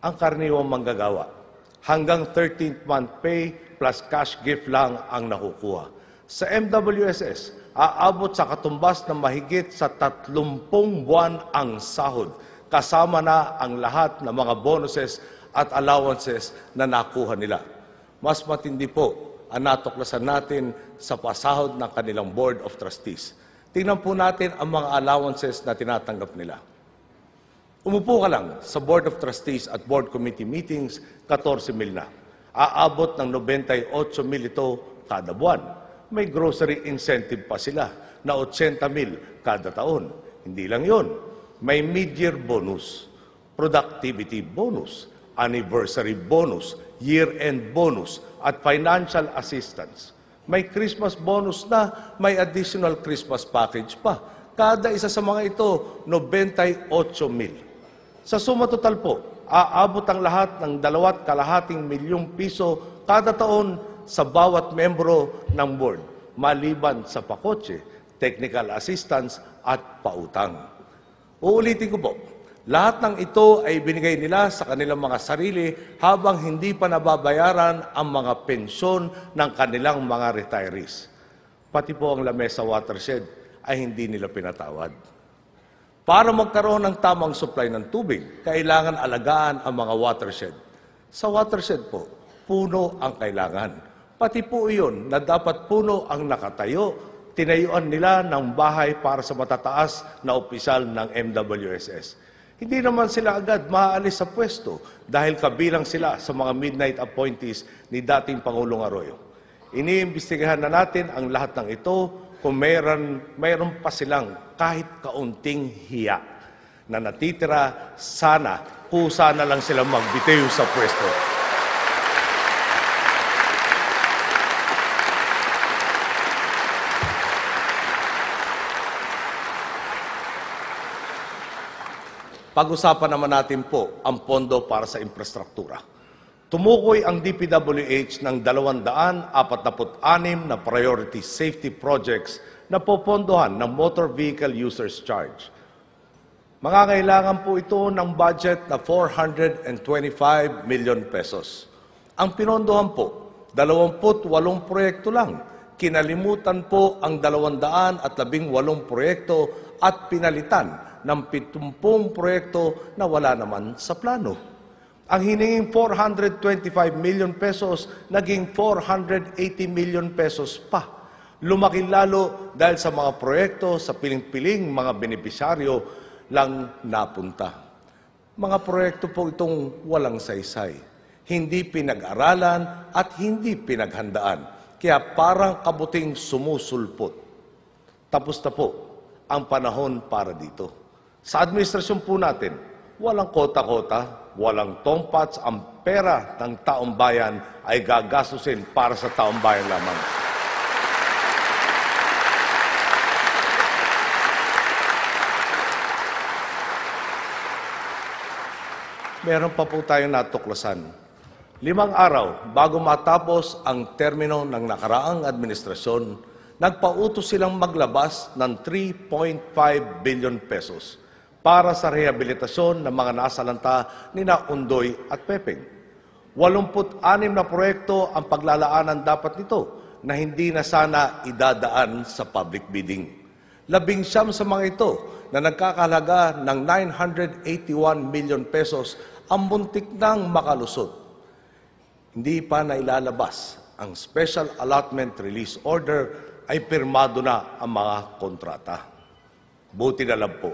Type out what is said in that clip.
ang karaniwang manggagawa. Hanggang 13th month pay plus cash gift lang ang nakukuha. Sa MWSS, aabot sa katumbas ng mahigit sa 30 buwan ang sahod, kasama na ang lahat ng mga bonuses at allowances na nakuha nila. Mas matindi po ang natuklasan natin sa pasahod ng kanilang Board of Trustees. Tingnan po natin ang mga allowances na tinatanggap nila. Umupo ka lang sa Board of Trustees at Board Committee meetings, 14,000 na. Aabot ng 98,000 ito kada buwan. May grocery incentive pa sila na 80,000 kada taon. Hindi lang yon. May mid-year bonus, productivity bonus, anniversary bonus, year-end bonus, at financial assistance. May Christmas bonus na, may additional Christmas package pa. Kada isa sa mga ito, 98,000. Sa suma total po, aabot ang lahat ng 2.5 milyong piso kada taon sa bawat membro ng board, maliban sa pakotse, technical assistance at pautang. Uulitin ko po, lahat ng ito ay binigay nila sa kanilang mga sarili habang hindi pa nababayaran ang mga pensyon ng kanilang mga retirees. Pati po ang lamesa watershed ay hindi nila pinatawad. Para magkaroon ng tamang supply ng tubig, kailangan alagaan ang mga watershed. Sa watershed po, puno ang kailangan. Pati po iyon na dapat puno ang nakatayo, tinayuan nila ng bahay para sa matataas na opisyal ng MWSS. Hindi naman sila agad maaalis sa pwesto dahil kabilang sila sa mga midnight appointees ni dating Pangulong Arroyo. Iniimbestigahan na natin ang lahat ng ito kung mayroon pa silang kahit kaunting hiya na natitira, sana, kusa na lang silang magbitiw sa pwesto. Pag-usapan naman natin po ang pondo para sa infrastruktura. Tumukoy ang DPWH ng 246 na priority safety projects na popondohan ng Motor Vehicle Users Charge. Mangangailangan po ito ng budget na 425 million pesos. Ang pinondohan po, 28 proyekto lang. Kinalimutan po ang 218 proyekto at pinalitan ng 70 proyekto na wala naman sa plano. Ang hininging 425 million pesos, naging 480 million pesos pa. Lumaki lalo dahil sa mga proyekto sa piling-piling mga benepisyaryo lang napunta. Mga proyekto po itong walang saysay, hindi pinag-aralan at hindi pinaghandaan, kaya parang kabuting sumusulpot. Tapos na po ang panahon para dito. Sa administrasyon po natin, walang kota-kota, walang tompats, ang pera ng taong bayan ay gagastusin para sa taong bayan lamang. Meron pa po tayong natuklasan. 5 araw bago matapos ang termino ng nakaraang administrasyon, nagpautos silang maglabas ng 3.5 billion pesos para sa rehabilitasyon ng mga nasalanta ni Undoy at Pepeng. 86 na proyekto ang paglalaanan dapat nito na hindi na sana idadaan sa public bidding. 19 sa mga ito na nagkakahalaga ng 981 million pesos ang muntik nang makalusot. Hindi pa nailalabas ang Special Allotment Release Order ay pirmado na ang mga kontrata. Buti na lang po.